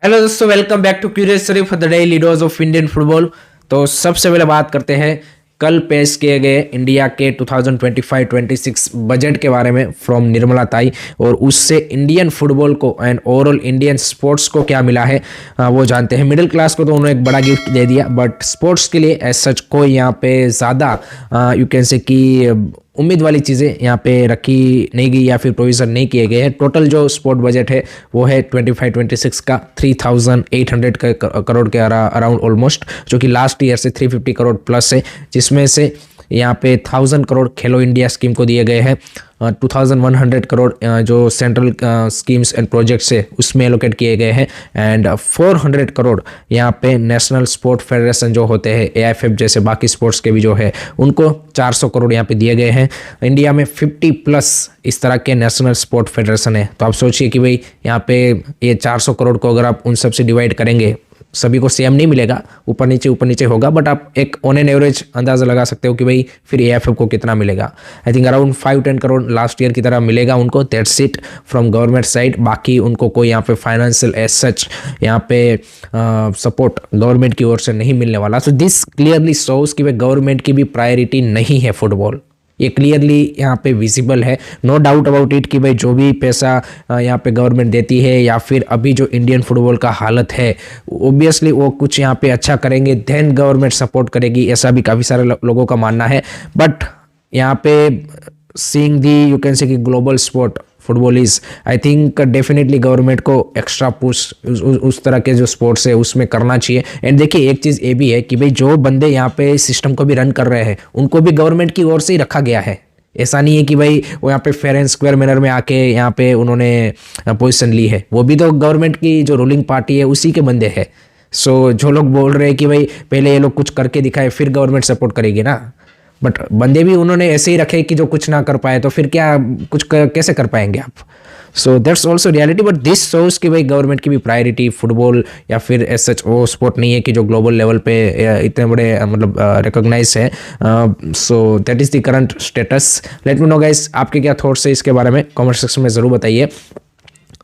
Hello दोस्तों, welcome back to curious story for the daily dose of Indian football. तो सबसे पहले बात करते हैं कल पेश किए गए इंडिया के 2025-26 बजट के बारे में फ्रॉम निर्मला ताई, और उससे इंडियन फुटबॉल को एंड ओवरऑल इंडियन स्पोर्ट्स को क्या मिला है वो जानते हैं। मिडिल क्लास को तो उन्होंने एक बड़ा गिफ्ट दे दिया, बट स्पोर्ट्स के लिए एज सच कोई यहाँ पे ज़्यादा यू कैन से कि उम्मीद वाली चीज़ें यहाँ पे रखी नहीं गई या फिर प्रोविज़न नहीं किए गए हैं। टोटल जो स्पोर्ट बजट है वो है 25-26 का 3800 करोड़ के अराउंड ऑलमोस्ट, जो कि लास्ट ईयर से 350 करोड़ प्लस है, जिसमें से यहाँ पे 1000 करोड़ खेलो इंडिया स्कीम को दिए गए हैं, 2100 करोड़ जो सेंट्रल स्कीम्स एंड प्रोजेक्ट्स है उसमें एलोकेट किए गए हैं, एंड 400 करोड़ यहाँ पे नेशनल स्पोर्ट फेडरेशन जो होते हैं AIFF जैसे बाकी स्पोर्ट्स के भी जो है उनको 400 करोड़ यहाँ पे दिए गए हैं। इंडिया में 50+ इस तरह के नेशनल स्पोर्ट फेडरेशन है, तो आप सोचिए कि भाई यहाँ पे ये 400 करोड़ को अगर आप उन सब से डिवाइड करेंगे, सभी को सेम नहीं मिलेगा, ऊपर नीचे होगा, बट आप एक ऑन एन एवरेज अंदाजा लगा सकते हो कि भाई फिर AIFF को कितना मिलेगा। I think around 5-10 crore last year की तरह मिलेगा उनको, that's it from government side. बाकी उनको कोई यहाँ पे फाइनेंशियल एज सच यहाँ पे सपोर्ट गवर्नमेंट की ओर से नहीं मिलने वाला। सो दिस क्लियरली शोज कि भाई गवर्नमेंट की भी प्रायोरिटी नहीं है फुटबॉल, ये क्लियरली यहाँ पे विजिबल है। नो डाउट अबाउट इट कि भाई जो भी पैसा यहाँ पे गवर्नमेंट देती है या फिर अभी जो इंडियन फुटबॉल का हालत है, ओबियसली वो कुछ यहाँ पे अच्छा करेंगे देन गवर्नमेंट सपोर्ट करेगी, ऐसा भी काफ़ी सारे लोगों का मानना है। बट यहाँ पे seeing the you can say कि global sport football is, I think definitely government को एक्स्ट्रा पुश उस तरह के जो स्पोर्ट्स है उसमें करना चाहिए। एंड देखिए एक चीज़ ये भी है कि भाई जो बंदे यहाँ पे सिस्टम को भी रन कर रहे हैं उनको भी गवर्नमेंट की ओर से ही रखा गया है। ऐसा नहीं है कि भाई वो यहाँ पे फेयर एंड स्क्वायर मैनर में आके यहाँ पे उन्होंने पोजीशन ली है, वो भी तो गवर्नमेंट की जो रूलिंग पार्टी है उसी के बंदे हैं। सो जो लोग बोल रहे हैं कि भाई पहले ये लोग कुछ करके दिखाए फिर गवर्नमेंट सपोर्ट करेगी ना, बट बंदे भी उन्होंने ऐसे ही रखे कि जो कुछ ना कर पाए तो फिर क्या कैसे कर पाएंगे आप। सो that's also reality, but this shows कि भाई गवर्नमेंट की भी प्रायोरिटी फुटबॉल या फिर एज सच वो स्पोर्ट नहीं है कि जो ग्लोबल लेवल पे इतने बड़े मतलब रिकॉग्नाइज है। सो that is the current status. Late me know guys आपके क्या थॉट्स है इसके बारे में, कमेंट सेक्शन में ज़रूर बताइए।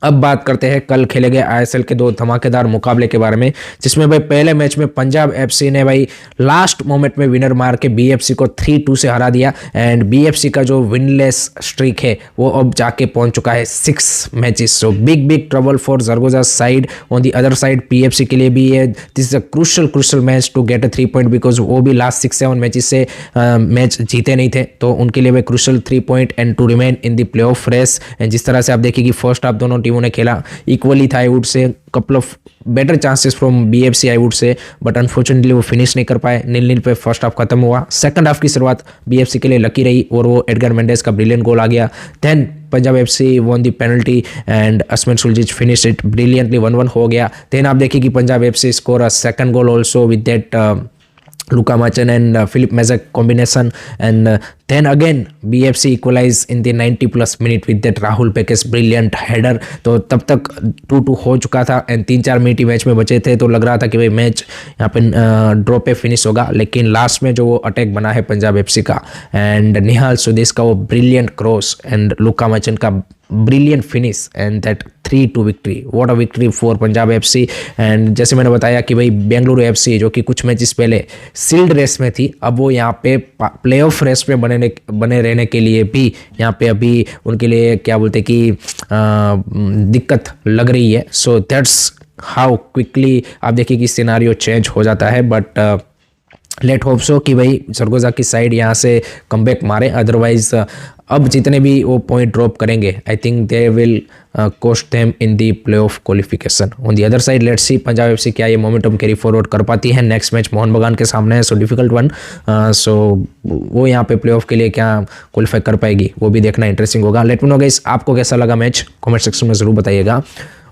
अब बात करते हैं कल खेले गए ISL के दो धमाकेदार मुकाबले के बारे में, जिसमें भाई पहले मैच में पंजाब FC ने भाई लास्ट मोमेंट में विनर मार के BFC को 3-2 से हरा दिया, एंड BFC का जो विनलेस स्ट्रीक है वो अब जाके पहुंच चुका है 6 matches. So big trouble for Zaragoza side. On the other side PFC के लिए भी है this is a crucial match to get a 3 point, because वो भी लास्ट 6-7 मैचेस से मैच जीते नहीं थे, तो उनके लिए भाई crucial 3 point and to remain in the playoff race. And जिस तरह से आप देखिए कि फर्स्ट हाफ दोनों टीमों ने खेला इक्वली था, आई वुड से couple of better chances from BFC I would से, बट अनफॉर्चुनेटली वो फिनिश नहीं कर पाए। 0-0 पे फर्स्ट हाफ खत्म हुआ। सेकंड हाफ की शुरुआत BFC के लिए लकी रही और वो एडगर मेंडेस का ब्रिलियंट गोल आ गया। Then Punjab FC won the penalty and Asmir Suljic finish it brilliantly, 1-1 हो गया। देन आप देखिए कि Punjab FC score a second goal also with that Luka Machan and Philip Mazak combination, and then again BFC equalized in the 90+ minute with that Rahul Pekes brilliant header। तो तब तक 2-2 हो चुका था एंड 3-4 मिनट ही मैच में बचे थे, तो लग रहा था कि भाई मैच यहाँ पे ड्रॉ पे फिनिश होगा, लेकिन लास्ट में जो वो अटैक बना है पंजाब FC का एंड निहाल सुदेश का वो ब्रिलियंट क्रॉस एंड लुका मचन का brilliant finish and that 3-2 victory, what a victory for Punjab FC। And जैसे मैंने बताया कि भाई बेंगलुरु FC जो कि कुछ मैचेस पहले सील्ड रेस में थी, अब वो यहाँ पे प्लेऑफ रेस में बने रहने के लिए भी यहाँ पे अभी उनके लिए क्या बोलते कि दिक्कत लग रही है। सो दैट्स हाउ क्विकली आप देखिए कि सिनारियो चेंज हो जाता है, बट लेट होप सो कि भाई सरगोजा की साइड यहाँ से कमबैक मारे, अदरवाइज अब जितने भी वो पॉइंट ड्रॉप करेंगे I think they will cost them in the playoff qualification. On the other side let's see Punjab FC क्या ये मोमेंटम कैरी फॉरवर्ड कर पाती है। नेक्स्ट मैच मोहन बगान के सामने है, सो डिफिकल्ट वन, सो वो यहाँ पे प्लेऑफ के लिए क्या क्वालिफाई कर पाएगी वो भी देखना इंटरेस्टिंग होगा। लेट मी नो गाइस आपको कैसा लगा मैच, कमेंट सेक्शन में ज़रूर बताइएगा।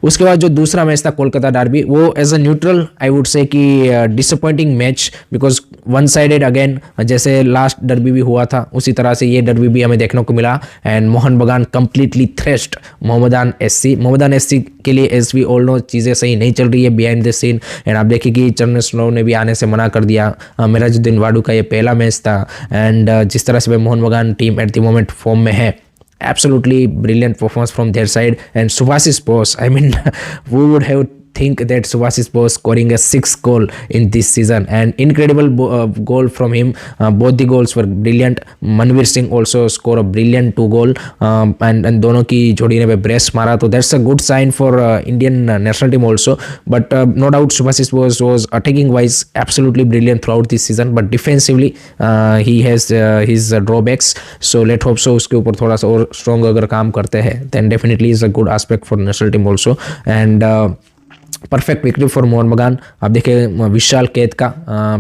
उसके बाद जो दूसरा मैच था कोलकाता डर्बी, वो as a neutral I would say कि disappointing match, because one sided again, जैसे लास्ट डर्बी भी हुआ था उसी तरह से ये डर्बी भी हमें देखने को मिला। एंड मोहन बगान कंप्लीटली थ्रेश्ड मोहम्मदान SC के लिए एज वी ऑल नो चीज़ें सही नहीं चल रही है बिहाइंड द सीन। एंड आप देखिए कि चरण स्नो ने भी आने से मना कर दिया। मिराजुद्दीन वाडू का ये पहला मैच था, एंड जिस तरह से मोहन बगान team at the moment form में है, absolutely brilliant performance from their side, and Subhasish Bose, I mean we would have think that Subhasis was scoring a 6 goal in this season and incredible goal from him. Both the goals were brilliant. Manveer Singh also scored a brilliant 2 goal and दोनों की जोड़ी ने brace मारा, तो that's a good sign for Indian national team also. But no doubt Subhasis was attacking wise absolutely brilliant throughout this season, but defensively he has his drawbacks. So let's hope so उसके ऊपर थोड़ा सा और strong अगर काम करते हैं then definitely is a good aspect for national team also. And perfect victory for Mohan बगान. आप देखिए विशाल कैद का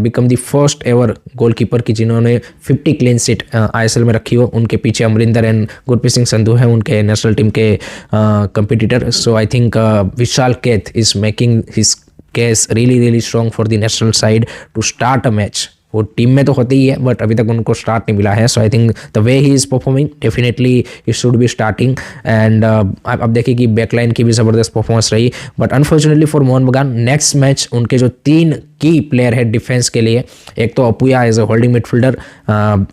become the first ever goalkeeper की जिन्होंने 50 क्लीन शीट आईएसएल में रखी हो. उनके पीछे अमरिंदर एंड गुरप्रीत सिंह संधू हैं उनके नेशनल टीम के competitor. So I think Vishal Kaith is making his case really strong for the national side to start a match. वो टीम में तो होती ही है बट अभी तक उनको स्टार्ट नहीं मिला है. So I think the way he is performing definitely it should be starting. And अब देखिए कि बैकलाइन की भी ज़बरदस्त परफॉर्मेंस रही. बट अनफॉर्चुनेटली फॉर मोहन बगान नेक्स्ट मैच उनके जो 3 की प्लेयर है डिफेंस के लिए, एक तो Apuia as a holding midfielder,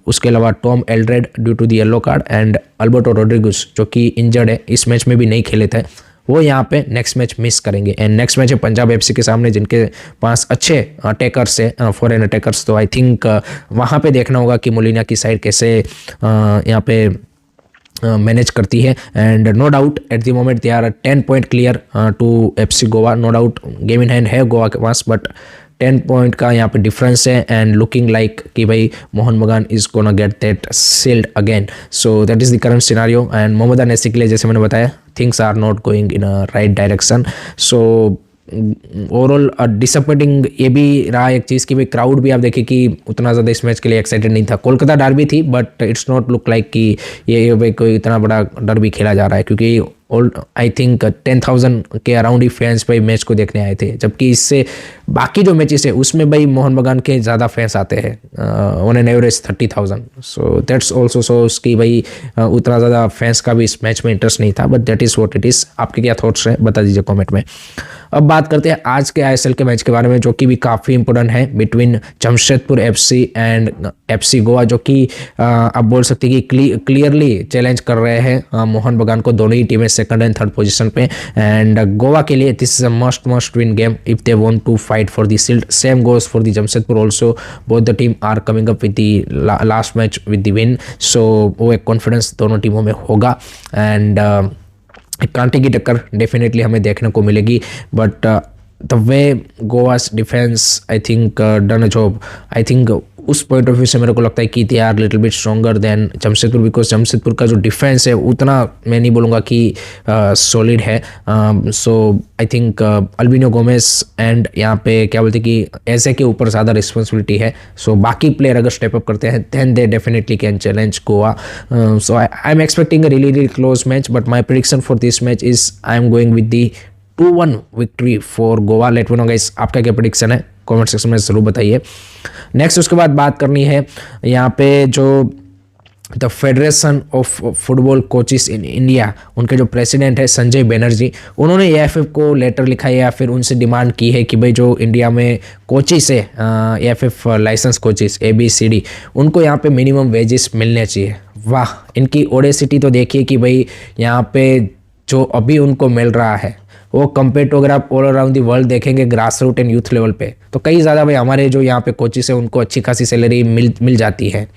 उसके अलावा Tom Aldred due to the yellow card and Alberto Rodriguez जो कि इंजर्ड है, इस मैच में भी नहीं खेले थे, वो यहाँ पे नेक्स्ट मैच मिस करेंगे. एंड नेक्स्ट मैच है पंजाब एफसी के सामने जिनके पास अच्छे अटैकर्स है, फॉरेन अटैकर्स. तो आई थिंक वहाँ पे देखना होगा कि मोलिना की साइड कैसे यहाँ पे मैनेज करती है. And no doubt at the moment they are 10 point clear to FC Goa. No doubt game in hand है गोवा के पास बट 10 पॉइंट का यहाँ पे डिफरेंस है. एंड लुकिंग लाइक कि भाई Mohun Bagan is gonna get that shield again. So that is the current scenario. And Mohammedan SC के लिए जैसे मैंने बताया things are not going in a right direction. So overall disappointing ये भी रहा एक चीज़ कि भाई क्राउड भी आप देखिए कि उतना ज़्यादा इस मैच के लिए एक्साइटेड नहीं था. कोलकाता डर्बी थी but it's not look like कि ये भाई कोई इतना बड़ा डर्बी खेला जा रहा है, क्योंकि आई थिंक 10,000 के अराउंड ही फैंस भाई मैच को देखने आए थे. जबकि इससे बाकी जो मैचेस है उसमें भाई मोहन बगान के ज़्यादा फैंस आते हैं, on an average 30,000. So that's also so उसकी भाई उतना ज़्यादा फैंस का भी इस मैच में इंटरेस्ट नहीं था. But that is what it is. आपके क्या थॉट्स हैं बता दीजिए कॉमेंट में. अब बात करते हैं आज के आईएसएल के मैच के बारे में जो कि भी काफ़ी इंपॉर्टेंट है between Jamshedpur FC and FC Goa, जो कि आप बोल सकते हैं कि क्लियरली चैलेंज कर रहे हैं मोहन बगान को, दोनों ही टीमें सेकंड एंड थर्ड पोजीशन पे. एंड गोवा के लिए this is a must win game if they want to fight for the shield. Same goes for the Jamshedpur also. Both the team are coming up with the last match with the win. So वो एक confidence दोनों टीमों में होगा. And कांटे की टक्कर definitely हमें देखने को मिलेगी. But the way Goa's defence I think done a job. I think उस पॉइंट ऑफ व्यू से मेरे को लगता है कि they are little bit stronger than Jamshedpur, because Jamshedpur का जो डिफेंस है उतना मैं नहीं बोलूँगा कि सॉलिड है. So I think Albino Gomes and यहाँ पे क्या बोलते हैं कि ऐसे के ऊपर ज़्यादा रिस्पॉन्सिबिलिटी है. सो बाकी प्लेयर अगर स्टेप अप करते हैं then they definitely can challenge Goa. So I am expecting a really close match but my prediction for this match is I am going with the 2-1 victory for Goa. Let me know guys आपका क्या prediction है, comment section में ज़रूर बताइए. Next उसके बाद बात करनी है यहाँ पे जो the federation of football coaches in India, उनके जो प्रेसिडेंट है संजय बैनर्जी, उन्होंने एएफएफ को लेटर लिखा है या फिर उनसे डिमांड की है कि भाई जो इंडिया में कोचेस है एएफएफ लाइसेंस कोचेस ABCD, उनको यहाँ पे मिनिमम वेजेस मिलने चाहिए. वाह, इनकी ओडेसिटी तो देखिए कि भाई यहाँ पे जो अभी उनको मिल रहा है वो कंपेयर टू अगर आप ऑल अराउंड दी वर्ल्ड देखेंगे grass root and youth level पे तो कई ज़्यादा भाई हमारे जो यहाँ पे कोचेस है उनको अच्छी खासी सैलरी मिल जाती है.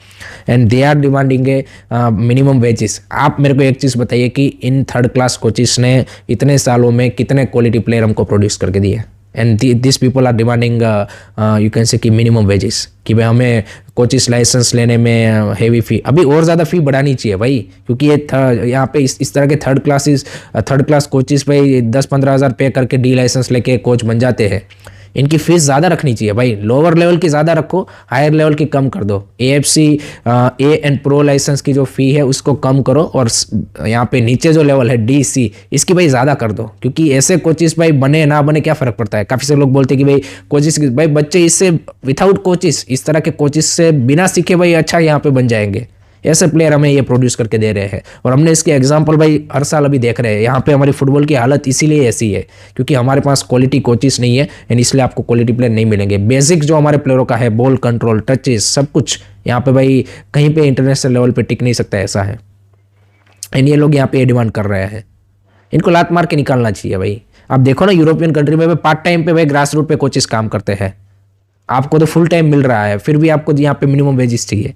And they are demanding a minimum wages. आप मेरे को एक चीज़ बताइए कि इन थर्ड क्लास कोचेस ने इतने सालों में कितने क्वालिटी प्लेयर हमको प्रोड्यूस करके दिए. And this people are demanding you can say कि मिनिमम वेजेस, कि भाई हमें कोचिस लाइसेंस लेने में हेवी फ़ी, अभी और ज़्यादा फ़ी बढ़ानी चाहिए भाई, क्योंकि ये यहाँ पे इस तरह के थर्ड क्लास कोचिस भाई 10-15 हज़ार पे करके डी लाइसेंस लेके कोच बन जाते हैं. इनकी फीस ज़्यादा रखनी चाहिए भाई. लोअर लेवल की ज़्यादा रखो, हायर लेवल की कम कर दो. AFC A and pro license की जो फ़ी है उसको कम करो और यहाँ पे नीचे जो लेवल है DC इसकी भाई ज़्यादा कर दो, क्योंकि ऐसे कोचिस भाई बने ना बने क्या फ़र्क पड़ता है. काफ़ी से लोग बोलते हैं कि भाई कोचिस भाई बच्चे इससे विदाउट कोचिस इस तरह के कोचिस से बिना सीखे भाई अच्छा यहाँ पे बन जाएंगे. ऐसे प्लेयर हमें ये प्रोड्यूस करके दे रहे हैं और हमने इसके एग्जांपल भाई हर साल अभी देख रहे हैं. यहाँ पे हमारी फुटबॉल की हालत इसीलिए ऐसी है क्योंकि हमारे पास क्वालिटी कोचेस नहीं है एंड इसलिए आपको क्वालिटी प्लेयर नहीं मिलेंगे. बेसिक जो हमारे प्लेयरों का है, बॉल कंट्रोल, टचेस, सब कुछ यहाँ पे भाई कहीं पे इंटरनेशनल लेवल पे टिक नहीं सकता, ऐसा है. एंड ये लोग यहाँ पे डिमांड कर रहे हैं, इनको लात मार के निकालना चाहिए भाई. आप देखो ना यूरोपियन कंट्री में पार्ट टाइम पे भाई ग्रास रूट पे कोचेस काम करते हैं, आपको तो फुल टाइम मिल रहा है, फिर भी आपको यहाँ पे मिनिमम वेजेस चाहिए।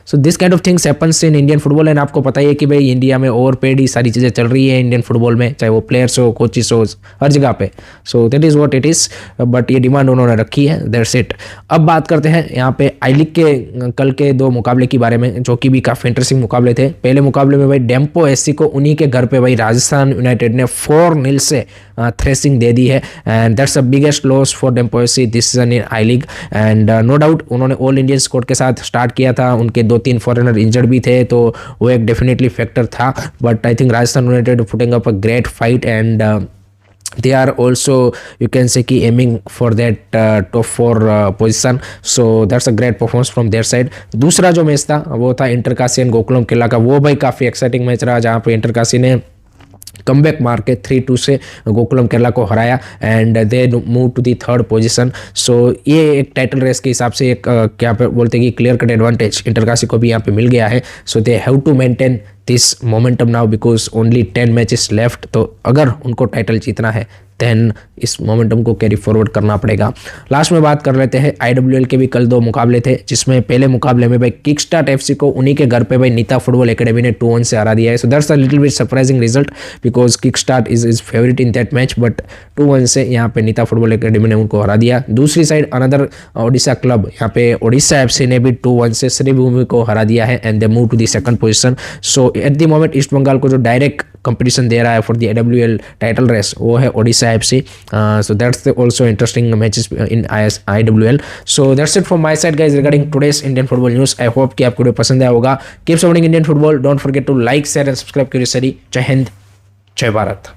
So this kind of things happens in Indian football. And आपको पता ही है कि भाई इंडिया में ओवर पेड ही सारी चीज़ें चल रही है इंडियन फुटबॉल में, चाहे वो प्लेयर्स हो, कोचेस हो, हर जगह पे। सो that is what it is, but ये डिमांड उन्होंने रखी है, दैट्स इट। अब बात करते हैं यहाँ पे आई लीग के कल के 2 मुकाबले के बारे में, जो कि भी काफ़ी इंटरेस्टिंग मुकाबले थे। पहले मुकाबले में भाई डेम्पो एससी को उन्हीं के घर पे भाई राजस्थान यूनाइटेड ने 4-0 से थ्रेसिंग दे दी है। And that's the biggest loss for Dempo SC this season in I league. And no doubt उन्होंने ऑल इंडियन स्क्वाड के साथ स्टार्ट किया था, उनके 2-3 फॉरेनर इंजर्ड भी थे, तो वो एक डेफिनेटली फैक्टर था। But I think Rajasthan United putting up a great fight and they are also, you can say, ki aiming for that top 4 position. So that's a great performance from their side. दूसरा जो match था वो था इंटरकाशी and Gokulam Kerala का। वो भाई काफ़ी exciting match रहा, जहाँ पे इंटरकाशी ने कमबैक मार के 3-2 से गोकुलम केरला को हराया and they move to the 3rd position. So ये एक टाइटल रेस के हिसाब से एक क्या पे बोलते हैं कि क्लियर कट एडवांटेज इंटरकाशी को भी यहाँ पे मिल गया है। So they have to maintain this momentum now because only 10 matches left. तो अगर उनको टाइटल जीतना है देन इस मोमेंटम को कैरी फॉरवर्ड करना पड़ेगा। लास्ट में बात कर लेते हैं IWL के भी कल 2 मुकाबले थे, जिसमें पहले मुकाबले में भाई किकस्टार्ट FC को उन्हीं के घर पे भाई नीता फुटबॉल एकेडमी ने 2-1 से हरा दिया है। So that's a little bit surprising result because kickstart is favourite in that match, but 2-1 से यहाँ पे नीता फुटबॉल एकेडमी ने उनको हरा दिया। दूसरी साइड अनदर ओडिशा क्लब, यहाँ पे ओडिशा FC ने भी 2-1 से श्रीभूमि को हरा दिया है and they move to the 2nd position. So at the moment East Bengal को जो डायरेक्ट कंपटीशन दे रहा है for the IWL title race वो है Odisha FC। So that's also interesting matches in IWL। So that's it from my side guys regarding today's Indian football news. I hope कि आपको video पसंद आया होगा। Keep supporting Indian football, don't forget to like, share and subscribe curious study. जय हिंद, जय भारत।